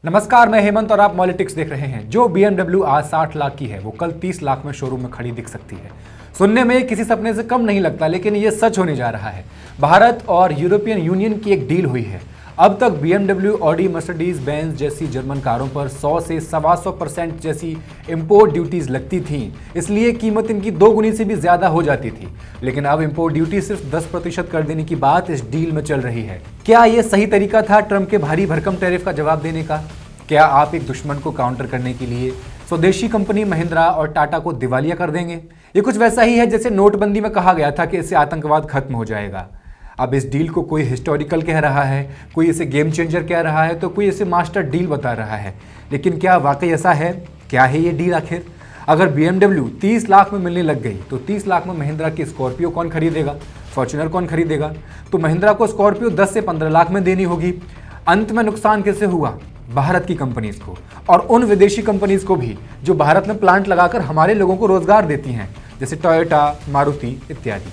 नमस्कार, मैं हेमंत और आप पॉलिटिक्स देख रहे हैं। जो BMW आज 60 लाख की है वो कल 30 लाख में शोरूम में खड़ी दिख सकती है। सुनने में किसी सपने से कम नहीं लगता, लेकिन ये सच होने जा रहा है। भारत और यूरोपियन यूनियन की एक डील हुई है। अब तक BMW, ऑडी, मर्सिडीज बेंज जैसी जर्मन कारों पर 100 से 125% जैसी इंपोर्ट ड्यूटीज लगती थीं, इसलिए कीमत इनकी 2 गुनी से भी ज्यादा हो जाती थी। लेकिन अब इंपोर्ट ड्यूटी सिर्फ 10% कर देने की बात इस डील में चल रही है। क्या ये सही तरीका था ट्रंप के भारी भरकम टैरिफ का जवाब देने का? क्या आप एक दुश्मन को काउंटर करने के लिए स्वदेशी कंपनी महिंद्रा और टाटा को दिवालिया कर देंगे? ये कुछ वैसा ही है जैसे नोटबंदी में कहा गया था कि इससे आतंकवाद खत्म हो जाएगा। अब इस डील को कोई हिस्टोरिकल कह रहा है, कोई इसे गेम चेंजर कह रहा है, तो कोई इसे मास्टर डील बता रहा है। लेकिन क्या वाकई ऐसा है? क्या है ये डील आखिर? अगर BMW 30 लाख में मिलने लग गई तो 30 लाख में महिंद्रा की स्कॉर्पियो कौन खरीदेगा? फॉर्च्यूनर कौन खरीदेगा? तो महिंद्रा को स्कॉर्पियो 10 से 15 लाख में देनी होगी। अंत में नुकसान कैसे हुआ? भारत की कंपनीज को और उन विदेशी कंपनीज को भी जो भारत में प्लांट लगाकर हमारे लोगों को रोजगार देती हैं, जैसे टोयोटा, मारुति इत्यादि।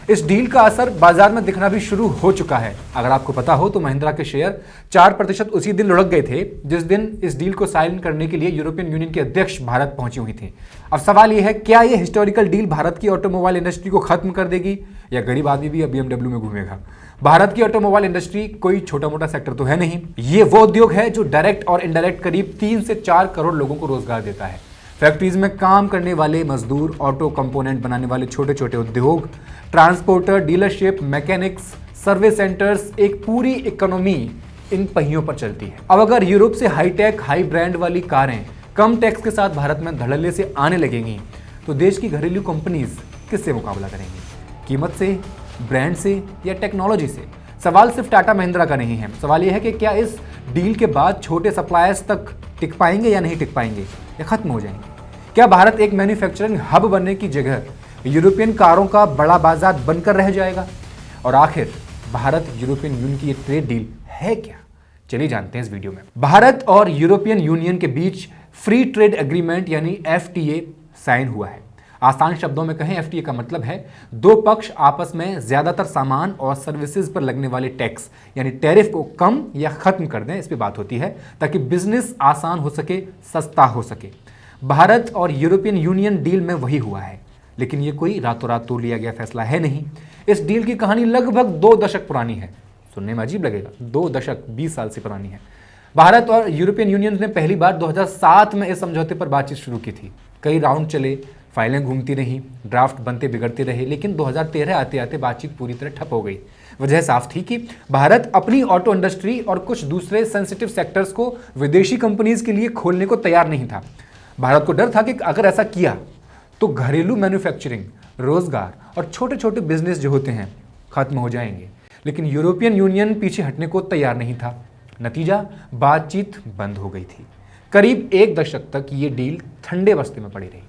इस डील का असर बाजार में दिखना भी शुरू हो चुका है। अगर आपको पता हो तो महिंद्रा के शेयर 4% उसी दिन लुढ़क गए थे जिस दिन इस डील को साइन करने के लिए यूरोपियन यूनियन के अध्यक्ष भारत पहुंची हुई थी। अब सवाल यह है, क्या यह हिस्टोरिकल डील भारत की ऑटोमोबाइल इंडस्ट्री को खत्म कर देगी या गरीब आदमी भी अब BMW में घूमेगा? भारत की ऑटोमोबाइल इंडस्ट्री कोई छोटा मोटा सेक्टर तो है नहीं। ये वो उद्योग है जो डायरेक्ट और इनडायरेक्ट करीब 3 से 4 करोड़ लोगों को रोजगार देता है। फैक्ट्रीज में काम करने वाले मजदूर, ऑटो कंपोनेंट बनाने वाले छोटे छोटे उद्योग, transporter, dealership, mechanics, service centres, एक पूरी इकोनॉमी इन पहियों पर चलती है। अब अगर यूरोप से हाईटेक, हाई ब्रांड वाली कारें कम टैक्स के साथ भारत में धड़ल्ले से आने लगेंगी तो देश की घरेलू कंपनीज किससे मुकाबला करेंगी? कीमत से, ब्रांड से या टेक्नोलॉजी से? सवाल सिर्फ टाटा महिंद्रा का नहीं है। सवाल यह है कि क्या इस डील के बाद छोटे सप्लायर्स तक टिक पाएंगे या नहीं टिक पाएंगे, या खत्म हो जाएंगे? क्या भारत एक मैन्युफैक्चरिंग हब बनने की जगह यूरोपियन कारों का बड़ा बाजार बनकर रह जाएगा? और आखिर भारत यूरोपियन यूनियन की ये ट्रेड डील है क्या? चलिए जानते हैं इस वीडियो में। भारत और यूरोपियन यूनियन के बीच फ्री ट्रेड एग्रीमेंट यानी FTA साइन हुआ है। आसान शब्दों में कहें, FTA का मतलब है दो पक्ष आपस में ज्यादातर सामान और सर्विसेज पर लगने वाले टैक्स यानी टैरिफ को कम या खत्म कर दें। इस पे बात होती है ताकि बिजनेस आसान हो सके, सस्ता हो सके। भारत और यूरोपियन यूनियन डील में वही हुआ है, लेकिन ये कोई रातों रात तो लिया गया फैसला है नहीं। इस डील की कहानी लगभग 2 दशक पुरानी है। सुनने में अजीब लगेगा, 2 दशक 20 साल से पुरानी है। भारत और यूरोपियन यूनियन ने पहली बार 2007 में इस समझौते पर बातचीत शुरू की थी। कई राउंड चले, फाइलें घूमती रहीं, ड्राफ्ट बनते बिगड़ते रहे, लेकिन 2013 आते आते बातचीत पूरी तरह ठप हो गई। वजह साफ थी कि भारत अपनी ऑटो इंडस्ट्री और कुछ दूसरे सेंसिटिव सेक्टर्स को विदेशी कंपनीज के लिए खोलने को तैयार नहीं था। भारत को डर था कि अगर ऐसा किया तो घरेलू मैन्युफैक्चरिंग, रोजगार और छोटे छोटे बिजनेस जो होते हैं खत्म हो जाएंगे। लेकिन यूरोपियन यूनियन पीछे हटने को तैयार नहीं था। नतीजा, बातचीत बंद हो गई थी। करीब 1 दशक तक ये डील ठंडे बस्ते में पड़ी रही।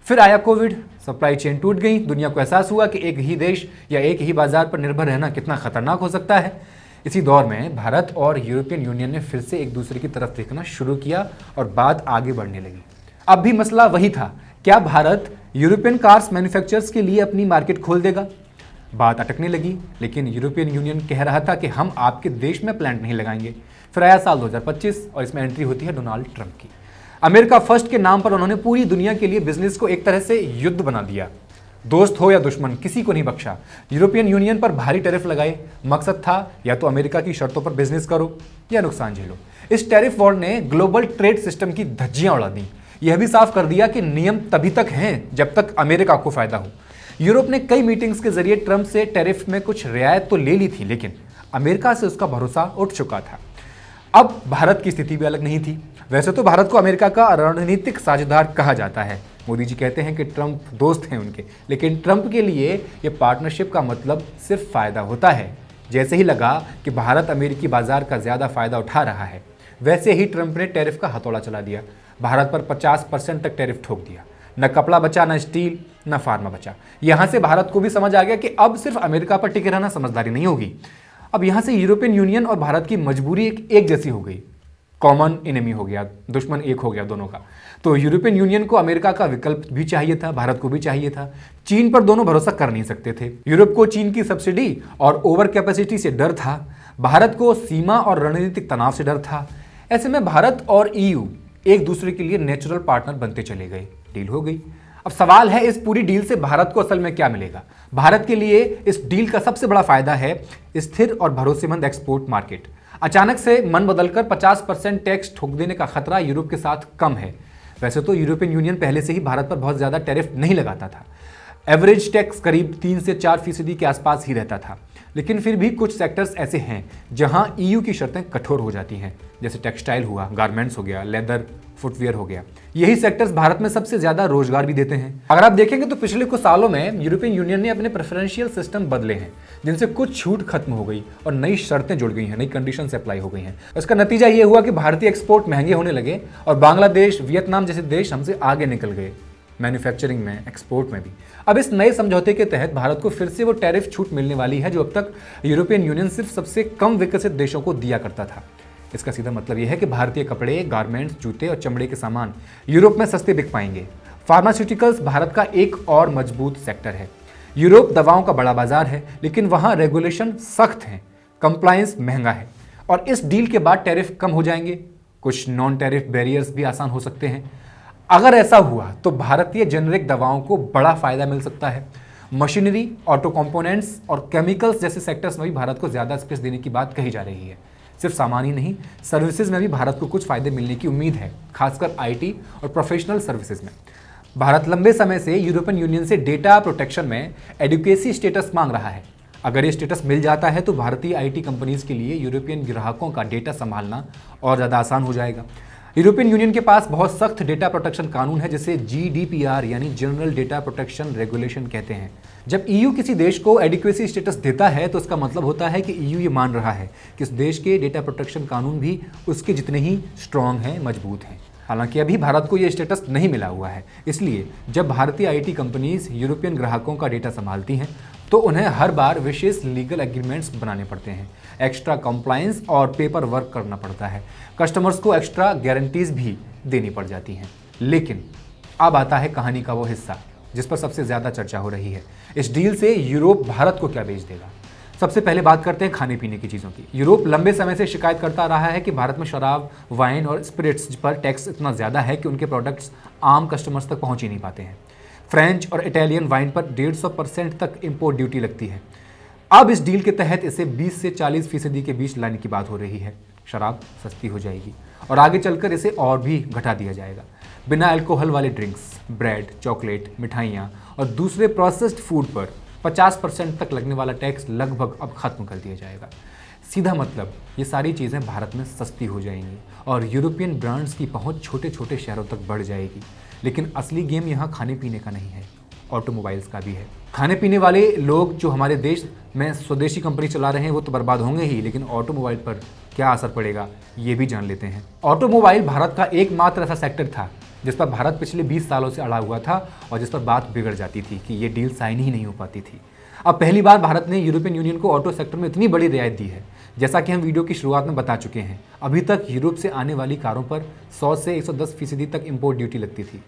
फिर आया कोविड, सप्लाई चेन टूट गई। दुनिया को एहसास हुआ कि एक ही देश या एक ही बाजार पर निर्भर रहना कितना खतरनाक हो सकता है। इसी दौर में भारत और यूरोपियन यूनियन ने फिर से एक दूसरे की तरफ देखना शुरू किया और बात आगे बढ़ने लगी। अब भी मसला वही था, क्या भारत यूरोपियन कार्स मैन्युफैक्चरर्स के लिए अपनी मार्केट खोल देगा? बात अटकने लगी, लेकिन यूरोपियन यूनियन कह रहा था कि हम आपके देश में प्लांट नहीं लगाएंगे। फिर आया साल 2025 और इसमें एंट्री होती है डोनाल्ड ट्रंप की। अमेरिका फर्स्ट के नाम पर उन्होंने पूरी दुनिया के लिए बिजनेस को एक तरह से युद्ध बना दिया। दोस्त हो या दुश्मन, किसी को नहीं बख्शा। यूरोपियन यूनियन पर भारी टैरिफ लगाए। मकसद था या तो अमेरिका की शर्तों पर बिजनेस करो या नुकसान झेलो। इस टैरिफ वॉर ने ग्लोबल ट्रेड सिस्टम की धज्जियां उड़ा दी। यह भी साफ कर दिया कि नियम तभी तक हैं जब तक अमेरिका को फायदा हो। यूरोप ने कई मीटिंग्स के जरिए ट्रंप से टैरिफ में कुछ रियायत तो ले ली थी, लेकिन अमेरिका से उसका भरोसा उठ चुका था। अब भारत की स्थिति भी अलग नहीं थी। वैसे तो भारत को अमेरिका का रणनीतिक साझेदार कहा जाता है। मोदी जी कहते हैं कि ट्रंप दोस्त हैं उनके, लेकिन ट्रंप के लिए यह पार्टनरशिप का मतलब सिर्फ फायदा होता है। जैसे ही लगा कि भारत अमेरिकी बाजार का ज्यादा फायदा उठा रहा है, वैसे ही ट्रंप ने टैरिफ का हथौड़ा चला दिया। भारत पर 50% तक टैरिफ ठोक दिया। न कपड़ा बचा, न स्टील, न फार्मा बचा। यहां से भारत को भी समझ आ गया कि अब सिर्फ अमेरिका पर टिके रहना समझदारी नहीं होगी। अब यहां से यूरोपियन यूनियन और भारत की मजबूरी एक जैसी हो गई। कॉमन एनिमी हो गया, दुश्मन एक हो गया दोनों का। तो यूरोपियन यूनियन को अमेरिका का विकल्प भी चाहिए था, भारत को भी चाहिए था। चीन पर दोनों भरोसा कर नहीं सकते थे। यूरोप को चीन की सब्सिडी और ओवर कैपेसिटी से डर था। भारत को सीमा और रणनीतिक तनाव से डर था। ऐसे में भारत और ईयू एक दूसरे के लिए नेचुरल पार्टनर बनते चले गए। डील हो गई। अब सवाल है, इस पूरी डील से भारत को असल में क्या मिलेगा? भारत के लिए इस डील का सबसे बड़ा फायदा है स्थिर और भरोसेमंद एक्सपोर्ट मार्केट। अचानक से मन बदलकर 50% टैक्स ठोक देने का खतरा यूरोप के साथ कम है। वैसे तो यूरोपियन यूनियन पहले से ही भारत पर बहुत ज्यादा टैरिफ नहीं लगाता था। एवरेज टैक्स करीब 3 से 4% के आसपास ही रहता था, लेकिन फिर भी कुछ सेक्टर्स ऐसे हैं जहां ईयू की शर्तें कठोर हो जाती हैं, जैसे टेक्सटाइल हुआ, गारमेंट्स हो गया, लेदर, फुटवियर हो गया। यही सेक्टर्स भारत में सबसे ज्यादा रोजगार भी देते हैं। अगर आप देखेंगे तो पिछले कुछ सालों में यूरोपियन यूनियन ने अपने प्रेफरेंशियल सिस्टम बदले हैं, जिनसे कुछ छूट खत्म हो गई और नई शर्तें जुड़ गई हैं, नई कंडीशंस अप्लाई हो गई हैं। इसका नतीजा ये हुआ कि भारतीय एक्सपोर्ट महंगे होने लगे और बांग्लादेश, वियतनाम जैसे देश हमसे आगे निकल गए, मैन्युफैक्चरिंग में, एक्सपोर्ट में भी। अब इस नए समझौते के तहत भारत को फिर से वो टैरिफ छूट मिलने वाली है जो अब तक यूरोपियन यूनियन सिर्फ सबसे कम विकसित देशों को दिया करता था। इसका सीधा मतलब यह है कि भारतीय कपड़े, गारमेंट्स, जूते और चमड़े के सामान यूरोप में सस्ते बिक पाएंगे। फार्मास्यूटिकल्स भारत का एक और मजबूत सेक्टर है। यूरोप दवाओं का बड़ा बाजार है, लेकिन वहां रेगुलेशन सख्त है, कंप्लायंस महंगा है और इस डील के बाद टैरिफ कम हो जाएंगे। कुछ नॉन टैरिफ बैरियर्स भी आसान हो सकते हैं। अगर ऐसा हुआ तो भारतीय जेनेरिक दवाओं को बड़ा फायदा मिल सकता है। मशीनरी, ऑटो कंपोनेंट्स और केमिकल्स जैसे सेक्टर्स में भी भारत को ज्यादा स्पेस देने की बात कही जा रही है। सिर्फ सामान ही नहीं, सर्विसेज में भी भारत को कुछ फायदे मिलने की उम्मीद है, खासकर आईटी और प्रोफेशनल सर्विसेज में। भारत लंबे समय से यूरोपियन यूनियन से डेटा प्रोटेक्शन में एडुकेसी स्टेटस मांग रहा है। अगर ये स्टेटस मिल जाता है तो भारतीय आईटी कंपनीज के लिए यूरोपियन ग्राहकों का डेटा संभालना और ज़्यादा आसान हो जाएगा। यूरोपियन यूनियन के पास बहुत सख्त डेटा प्रोटेक्शन कानून है, जिसे GDPR यानी जनरल डेटा प्रोटेक्शन रेगुलेशन कहते हैं। जब ईयू किसी देश को एडिक्वेसी स्टेटस देता है तो इसका मतलब होता है कि ईयू ये मान रहा है कि उस देश के डेटा प्रोटेक्शन कानून भी उसके जितने ही स्ट्रांग हैं, मजबूत हैं। हालांकि अभी भारत को ये स्टेटस नहीं मिला हुआ है, इसलिए जब भारतीय आईटी कंपनीज यूरोपियन ग्राहकों का डेटा संभालती हैं तो उन्हें हर बार विशेष लीगल एग्रीमेंट्स बनाने पड़ते हैं, एक्स्ट्रा कंप्लायंस और पेपर वर्क करना पड़ता है, कस्टमर्स को एक्स्ट्रा गारंटीज भी देनी पड़ जाती हैं। लेकिन अब आता है कहानी का वो हिस्सा जिस पर सबसे ज़्यादा चर्चा हो रही है। इस डील से यूरोप भारत को क्या बेच देगा? सबसे पहले बात करते हैं खाने पीने की चीज़ों की। यूरोप लंबे समय से शिकायत करता रहा है कि भारत में शराब, वाइन और स्पिरिट्स पर टैक्स इतना ज़्यादा है कि उनके प्रोडक्ट्स आम कस्टमर्स तक पहुँच ही नहीं पाते हैं। फ्रेंच और इटालियन वाइन पर 150% तक इम्पोर्ट ड्यूटी लगती है। अब इस डील के तहत इसे 20 से 40% के बीच लाने की बात हो रही है। शराब सस्ती हो जाएगी और आगे चलकर इसे और भी घटा दिया जाएगा। बिना अल्कोहल वाले ड्रिंक्स, ब्रेड, चॉकलेट, मिठाइयाँ और दूसरे प्रोसेस्ड फूड पर 50% तक लगने वाला टैक्स लगभग अब खत्म कर दिया जाएगा। सीधा मतलब ये सारी चीज़ें भारत में सस्ती हो जाएंगी और यूरोपियन ब्रांड्स की पहुंच छोटे छोटे शहरों तक बढ़ जाएगी। लेकिन असली गेम यहाँ खाने पीने का नहीं है, ऑटोमोबाइल्स का भी है। खाने पीने वाले लोग जो हमारे देश में स्वदेशी कंपनी चला रहे हैं वो तो बर्बाद होंगे ही, लेकिन ऑटोमोबाइल पर क्या असर पड़ेगा ये भी जान लेते हैं। ऑटोमोबाइल भारत का एकमात्र ऐसा सेक्टर था जिस पर भारत पिछले 20 सालों से अड़ा हुआ था और जिस पर बात बिगड़ जाती थी कि ये डील साइन ही नहीं हो पाती थी। अब पहली बार भारत ने यूरोपियन यूनियन को ऑटो सेक्टर में इतनी बड़ी रियायत दी है। जैसा कि हम वीडियो की शुरुआत में बता चुके हैं, अभी तक यूरोप से आने वाली कारों पर 100 से 110% तक इम्पोर्ट ड्यूटी लगती थी।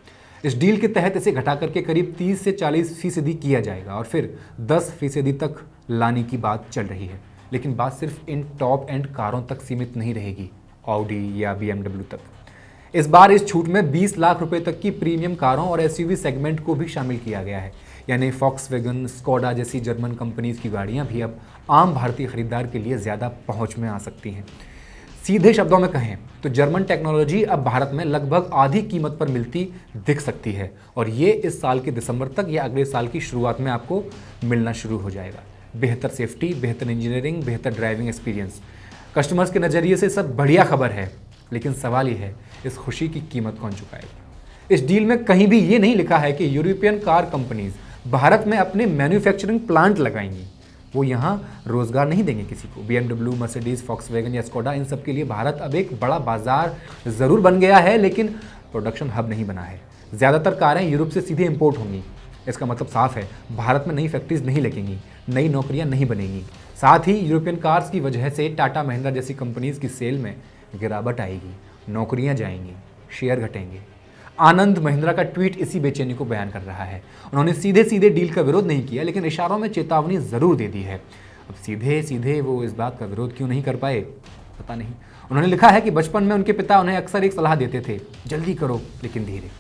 इस डील के तहत इसे घटा करके करीब 30 से 40% किया जाएगा और फिर 10% तक लाने की बात चल रही है। लेकिन बात सिर्फ इन टॉप एंड कारों तक सीमित नहीं रहेगी, ऑडी या BMW तक। इस बार इस छूट में 20 लाख रुपए तक की प्रीमियम कारों और SUV सेगमेंट को भी शामिल किया गया है। यानी फॉक्सवैगन, स्कोडा जैसी जर्मन कंपनीज की गाड़ियां भी अब आम भारतीय खरीदार के लिए ज़्यादा पहुंच में आ सकती हैं। सीधे शब्दों में कहें तो जर्मन टेक्नोलॉजी अब भारत में लगभग आधी कीमत पर मिलती दिख सकती है और ये इस साल के दिसंबर तक या अगले साल की शुरुआत में आपको मिलना शुरू हो जाएगा। बेहतर सेफ्टी, बेहतर इंजीनियरिंग, बेहतर ड्राइविंग एक्सपीरियंस, कस्टमर्स के नज़रिए से सब बढ़िया खबर है। लेकिन सवाल ये है, इस खुशी की कीमत कौन चुकाएगा? इस डील में कहीं भी ये नहीं लिखा है कि यूरोपियन कार कंपनीज भारत में अपने मैन्युफैक्चरिंग प्लांट लगाएंगी। वो यहाँ रोजगार नहीं देंगे किसी को। BMW, मर्सिडीज, फॉक्सवैगन या स्कोडा, इन सब के लिए भारत अब एक बड़ा बाजार ज़रूर बन गया है, लेकिन प्रोडक्शन हब नहीं बना है। ज़्यादातर कारें यूरोप से सीधे इम्पोर्ट होंगी। इसका मतलब साफ है, भारत में नई फैक्ट्रीज नहीं लगेंगी, नई नौकरियाँ नहीं बनेंगी। साथ ही यूरोपियन कार्स की वजह से टाटा, महिंद्रा जैसी कंपनीज की सेल में गिरावट आएगी, नौकरियां जाएंगी, शेयर घटेंगे। आनंद महिंद्रा का ट्वीट इसी बेचैनी को बयान कर रहा है। उन्होंने सीधे सीधे डील का विरोध नहीं किया, लेकिन इशारों में चेतावनी ज़रूर दे दी है। अब सीधे सीधे वो इस बात का विरोध क्यों नहीं कर पाए पता नहीं। उन्होंने लिखा है कि बचपन में उनके पिता उन्हें अक्सर एक सलाह देते थे, जल्दी करो लेकिन धीरे।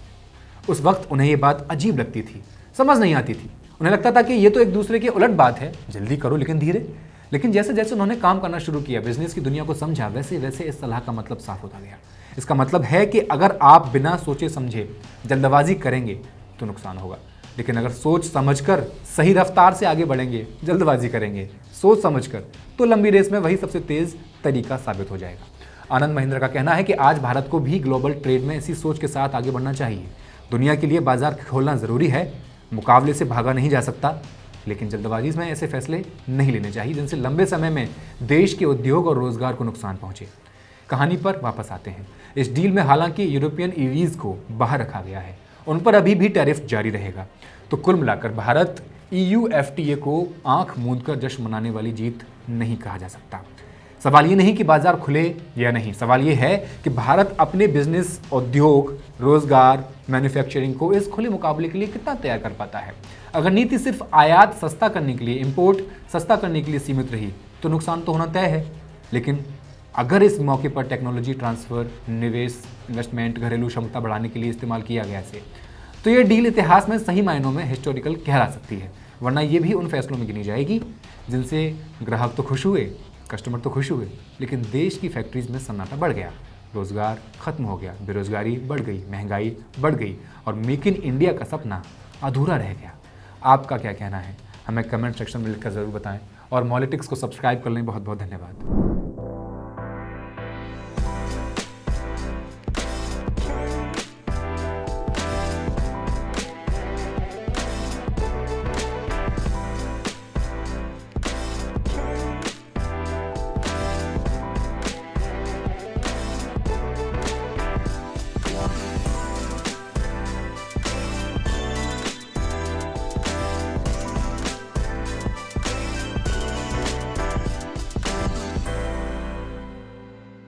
उस वक्त उन्हें ये बात अजीब लगती थी, समझ नहीं आती थी। उन्हें लगता था कि ये तो एक दूसरे के उलट बात है, जल्दी करो लेकिन धीरे। लेकिन जैसे जैसे उन्होंने काम करना शुरू किया, बिजनेस की दुनिया को समझा, वैसे वैसे इस सलाह का मतलब साफ होता गया। इसका मतलब है कि अगर आप बिना सोचे समझे जल्दबाजी करेंगे तो नुकसान होगा, लेकिन अगर सोच समझकर सही रफ्तार से आगे बढ़ेंगे, जल्दबाजी करेंगे सोच समझकर, तो लंबी रेस में वही सबसे तेज तरीका साबित हो जाएगा। आनंद महिंद्रा का कहना है कि आज भारत को भी ग्लोबल ट्रेड में इसी सोच के साथ आगे बढ़ना चाहिए। दुनिया के लिए बाजार खोलना ज़रूरी है, मुकाबले से भागा नहीं जा सकता, लेकिन जल्दबाजी में ऐसे फैसले नहीं लेने चाहिए जिनसे लंबे समय में देश के उद्योग और रोजगार को नुकसान पहुंचे। कहानी पर वापस आते हैं। इस डील में हालांकि यूरोपियन ईवीज को बाहर रखा गया है, उन पर अभी भी टैरिफ जारी रहेगा। तो कुल मिलाकर भारत EU FTA को आंख मूंदकर जश्न मनाने वाली जीत नहीं कहा जा सकता। सवाल ये नहीं कि बाजार खुले या नहीं, सवाल ये है कि भारत अपने बिजनेस, उद्योग, रोजगार, मैन्युफैक्चरिंग को इस खुले मुकाबले के लिए कितना तैयार कर पाता है। अगर नीति सिर्फ आयात सस्ता करने के लिए, इंपोर्ट सस्ता करने के लिए सीमित रही तो नुकसान तो होना तय है। लेकिन अगर इस मौके पर टेक्नोलॉजी ट्रांसफर, निवेश, इन्वेस्टमेंट, घरेलू क्षमता बढ़ाने के लिए इस्तेमाल किया गया इसे, तो ये डील इतिहास में सही मायनों में हिस्टोरिकल कहला सकती है। वरना ये भी उन फैसलों में गिनी जाएगी जिनसे ग्राहक तो खुश हुए, कस्टमर तो खुश हुए, लेकिन देश की फैक्ट्रीज में सन्नाटा बढ़ गया, रोजगार खत्म हो गया, बेरोजगारी बढ़ गई, महंगाई बढ़ गई और मेक इन इंडिया का सपना अधूरा रह गया। आपका क्या कहना है? हमें कमेंट सेक्शन में लिखकर ज़रूर बताएं और मॉलिटिक्स को सब्सक्राइब कर लें। बहुत बहुत धन्यवाद।